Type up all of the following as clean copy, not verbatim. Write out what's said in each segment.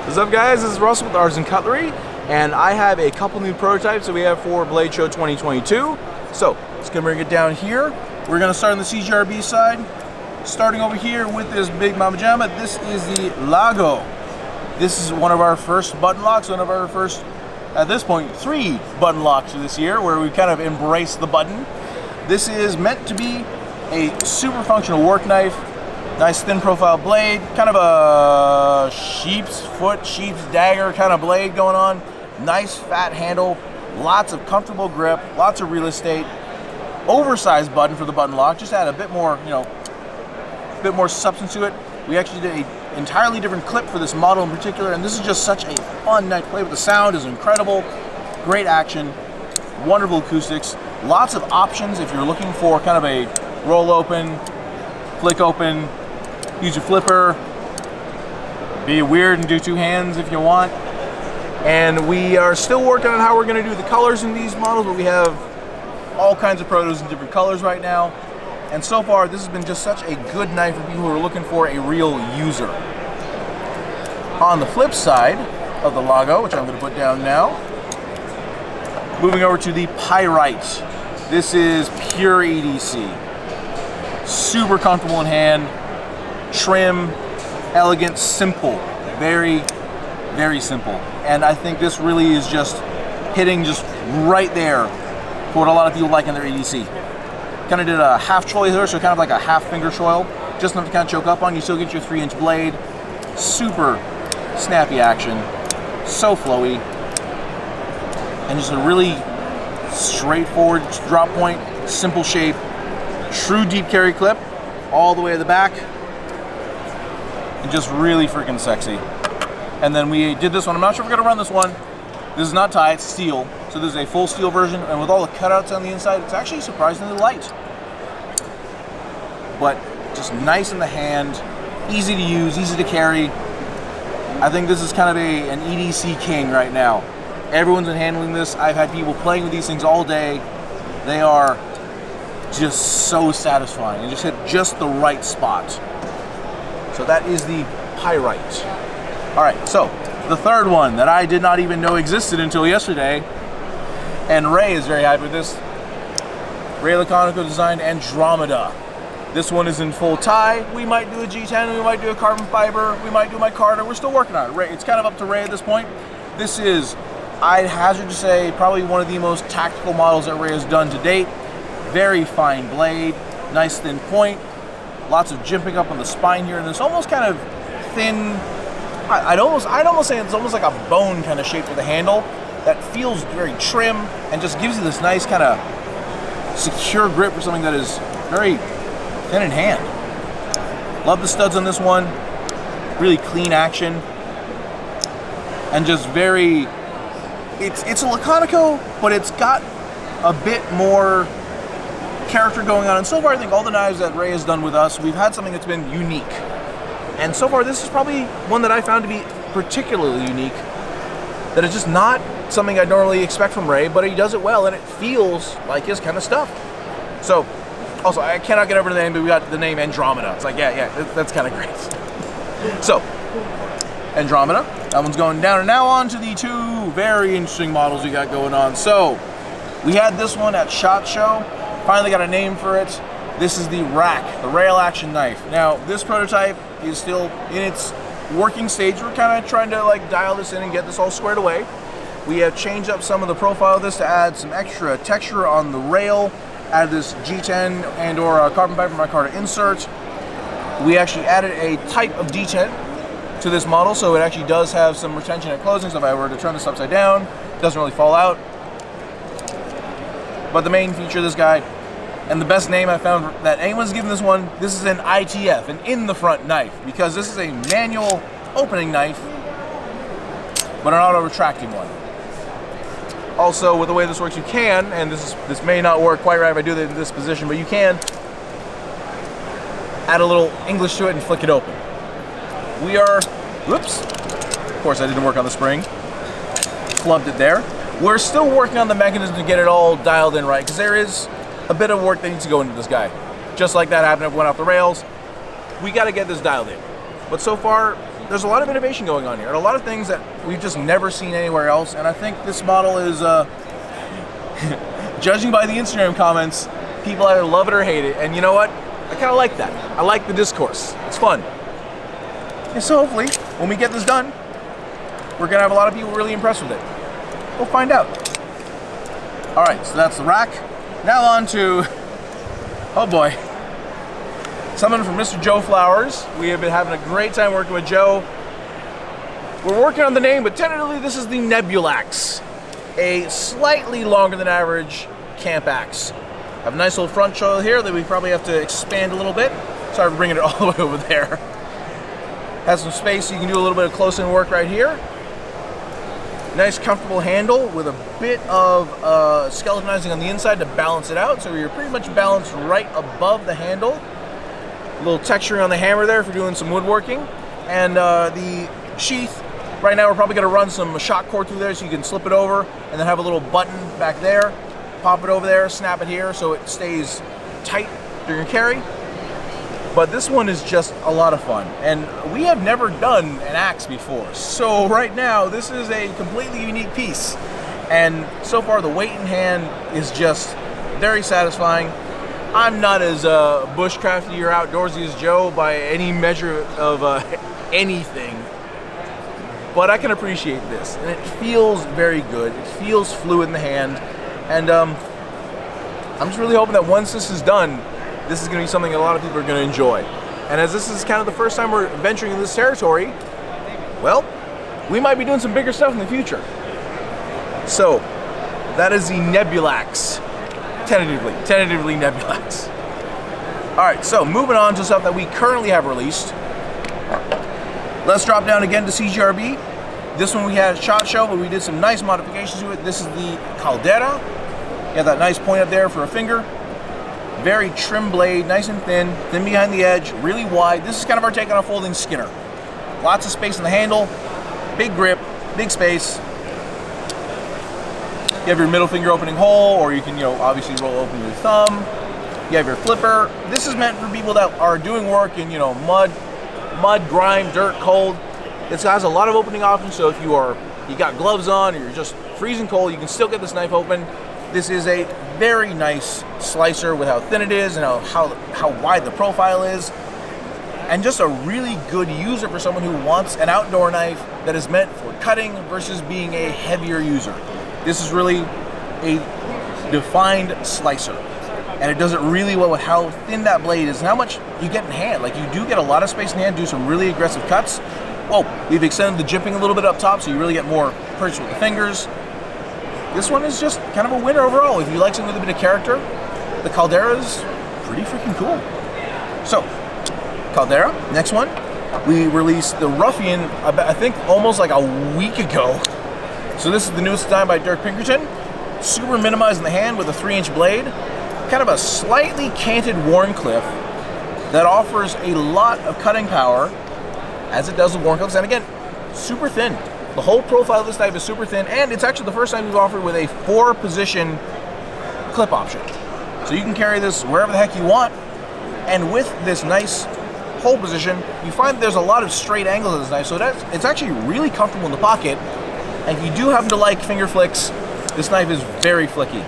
What's up, guys? This is Russell with Artisan Cutlery, and I have a couple new prototypes that we have for Blade Show 2022. So, let's go bring it down here. We're going to start on the CGRB side. Starting over here with this big mama jamma, this is the Lago. This is one of our first button locks, one of our first, at this point, 3 button locks for this year, where we kind of embrace the button. This is meant to be a super functional work knife. Nice thin profile blade, kind of a sheep's foot, sheep's dagger kind of blade going on. Nice fat handle, lots of comfortable grip, lots of real estate. Oversized button for the button lock, just add a bit more, a bit more substance to it. We actually did an entirely different clip for this model in particular, and this is just such a fun knife to play with. The sound is incredible, great action, wonderful acoustics, lots of options if you're looking for kind of a roll open, flick open, use your flipper, be weird and do 2 hands if you want. And we are still working on how we're going to do the colors in these models, but we have all kinds of protos in different colors right now. And so far, this has been just such a good knife for people who are looking for a real user. On the flip side of the Lago, which I'm going to put down now, moving over to the Pyrite. This is pure EDC. Super comfortable in hand. Trim, elegant, simple, very, very simple. And I think this really is just hitting just right there for what a lot of people like in their EDC. Kind of did a half choil here, so kind of like a half finger choil, just enough to kind of choke up on. You still get your 3-inch blade. Super snappy action, so flowy, and just a really straightforward drop point, simple shape, true deep carry clip, all the way to the back. And just really freaking sexy. And then we did this one. I'm not sure if we're gonna run this one. This is not tie, it's steel. So this is a full steel version, and with all the cutouts on the inside, it's actually surprisingly light. But just nice in the hand, easy to use, easy to carry. I think this is kind of an EDC king right now. Everyone's been handling this. I've had people playing with these things all day. They are just so satisfying and just hit just the right spot. So that is the Pyrite. All right, so the third one that I did not even know existed until yesterday, and Ray is very happy with this. Ray Laconico designed Andromeda. This one is in full tie. We might do a G10, we might do a carbon fiber, we might do my Carter. We're still working on it. Ray, it's kind of up to Ray at this point. This is, I'd hazard to say, probably one of the most tactical models that Ray has done to date. Very fine blade, nice thin point. Lots of jimping up on the spine here, and this almost kind of thin, I'd almost say it's almost like a bone kind of shape with the handle that feels very trim and just gives you this nice kind of secure grip for something that is very thin in hand. Love the studs on this one, really clean action, and just very, it's a Laconico, but it's got a bit more character going on. And so far, I think all the knives that Ray has done with us, we've had something that's been unique. And so far, this is probably one that I found to be particularly unique, that is just not something I'd normally expect from Ray, but he does it well, and it feels like his kind of stuff. So, also, I cannot get over the name, but we got the name Andromeda. It's like, yeah, that's kind of great. So, Andromeda, that one's going down, and now on to the 2 very interesting models we got going on. So, we had this one at SHOT Show. Finally got a name for it. This is the Rack, the rail action knife. Now, this prototype is still in its working stage. We're kind of trying to like dial this in and get this all squared away. We have changed up some of the profile of this to add some extra texture on the rail, add this G10 and or carbon fiber micarta insert. We actually added a type of detent to this model, so it actually does have some retention at closing, so if I were to turn this upside down, it doesn't really fall out. But the main feature of this guy, and the best name I found that anyone's given this one, this is an ITF, an in the front knife, because this is a manual opening knife, but an auto retracting one. Also, with the way this works, you can, and this may not work quite right if I do it in this position, but you can add a little English to it and flick it open. We are, whoops, of course I didn't work on the spring, flubbed it there. We're still working on the mechanism to get it all dialed in right, because there is a bit of work that needs to go into this guy. Just like that happened if it went off the rails. We got to get this dialed in. But so far, there's a lot of innovation going on here, and a lot of things that we've just never seen anywhere else. And I think this model is, judging by the Instagram comments, people either love it or hate it. And you know what? I kind of like that. I like the discourse. It's fun. And so hopefully, when we get this done, we're gonna have a lot of people really impressed with it. We'll find out. All right, so that's the rack. Now on to, oh boy, something from Mr. Joe Flowers. We have been having a great time working with Joe. We're working on the name, but tentatively this is the Nebulax, a slightly longer than average camp axe. I have a nice little front shoulder here that we probably have to expand a little bit. Sorry for bringing it all the way over there. Has some space so you can do a little bit of close-in work right here. Nice comfortable handle with a bit of skeletonizing on the inside to balance it out, so you're pretty much balanced right above the handle. A little texturing on the hammer there for doing some woodworking. And the sheath, right now we're probably going to run some shock cord through there so you can slip it over and then have a little button back there. Pop it over there, snap it here so it stays tight during your carry. But this one is just a lot of fun, and we have never done an axe before. So right now, this is a completely unique piece. And so far, the weight in hand is just very satisfying. I'm not as bushcrafty or outdoorsy as Joe by any measure of anything, but I can appreciate this, and it feels very good. It feels fluid in the hand, and I'm just really hoping that once this is done, this is going to be something a lot of people are going to enjoy. And as this is kind of the first time we're venturing in this territory, well, we might be doing some bigger stuff in the future. So, that is the Nebulax. Tentatively Nebulax. Alright, so moving on to stuff that we currently have released. Let's drop down again to CGRB. This one we had a SHOT Show, but we did some nice modifications to it. This is the Caldera. You have that nice point up there for a finger. Very trim blade, nice and thin behind the edge, really wide. This is kind of our take on a folding Skinner. Lots of space in the handle, big grip, big space. You have your middle finger opening hole, or you can, obviously roll open your thumb. You have your flipper. This is meant for people that are doing work in, mud, grime, dirt, cold. This has a lot of opening options, so if you got gloves on or you're just freezing cold, you can still get this knife open. This is a very nice slicer with how thin it is and how wide the profile is. And just a really good user for someone who wants an outdoor knife that is meant for cutting versus being a heavier user. This is really a defined slicer. And it does it really well with how thin that blade is and how much you get in hand. Like, you do get a lot of space in hand, do some really aggressive cuts. Oh, we've extended the jimping a little bit up top so you really get more purchase with the fingers. This one is just kind of a winner overall. If you like something with a bit of character, the Caldera is pretty freaking cool. So, Caldera, next one. We released the Ruffian, I think almost like a week ago. So this is the newest design by Dirk Pinkerton. Super minimized in the hand with a 3-inch blade. Kind of a slightly canted Warncliffe that offers a lot of cutting power, as it does with Warncliffes. And again, super thin. The whole profile of this knife is super thin, and it's actually the first time we've offered with a 4-position clip option. So you can carry this wherever the heck you want, and with this nice hold position, you find that there's a lot of straight angles of this knife, so it's actually really comfortable in the pocket. And if you do happen to like finger flicks, this knife is very flicky.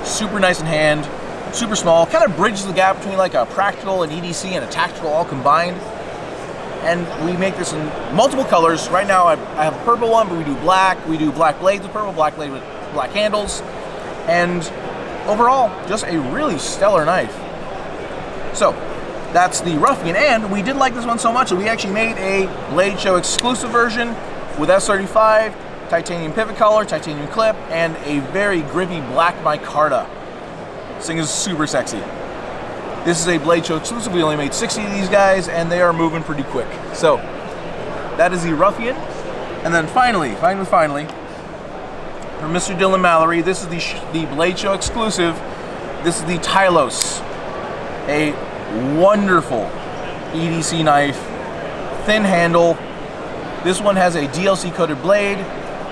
Super nice in hand, super small, kind of bridges the gap between like a practical, an EDC, and a tactical all combined. And we make this in multiple colors. Right now I have a purple one, but we do black blades with purple, black blade with black handles. And overall, just a really stellar knife. So, that's the Ruffian, and we did like this one so much that we actually made a Blade Show exclusive version with S35, titanium pivot collar, titanium clip, and a very grippy black micarta. This thing is super sexy. This is a Blade Show exclusive. We only made 60 of these guys, and they are moving pretty quick. So, that is the Ruffian. And then finally, from Mr. Dylan Mallery, this is the Blade Show exclusive. This is the Tylose. A wonderful EDC knife, thin handle. This one has a DLC coated blade,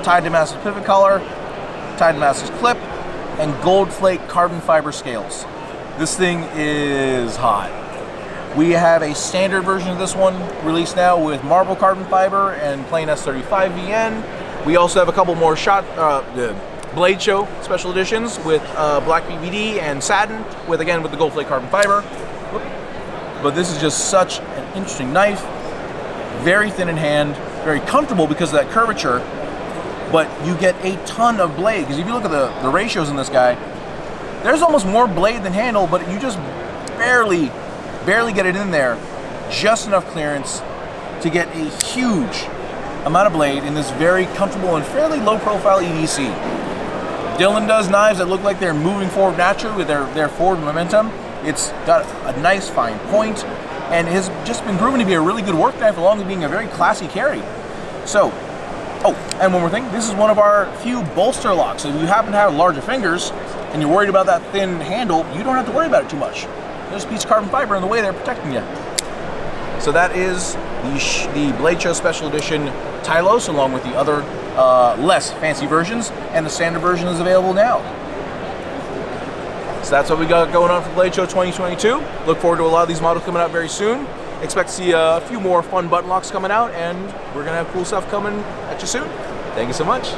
tied to Damascus pivot collar, tied to Damascus clip, and gold flake carbon fiber scales. This thing is hot. We have a standard version of this one released now with marble carbon fiber and plain S35 VN. We also have a couple more the Blade Show special editions with black PVD and satin with the gold flake carbon fiber. But this is just such an interesting knife. Very thin in hand, very comfortable because of that curvature, but you get a ton of blade. Because if you look at the ratios in this guy, there's almost more blade than handle, but you just barely get it in there. Just enough clearance to get a huge amount of blade in this very comfortable and fairly low profile EDC. Dylan does knives that look like they're moving forward naturally with their forward momentum. It's got a nice fine point and has just been proven to be a really good work knife along with being a very classy carry. So, oh, and one more thing, this is one of our few bolster locks. So if you happen to have larger fingers and you're worried about that thin handle, you don't have to worry about it too much. There's a piece of carbon fiber in the way they're protecting you. So that is the Blade Show Special Edition Tylose, along with the other less fancy versions, and the standard version is available now. So that's what we got going on for Blade Show 2022. Look forward to a lot of these models coming out very soon. Expect to see a few more fun button locks coming out, and we're gonna have cool stuff coming at you soon. Thank you so much.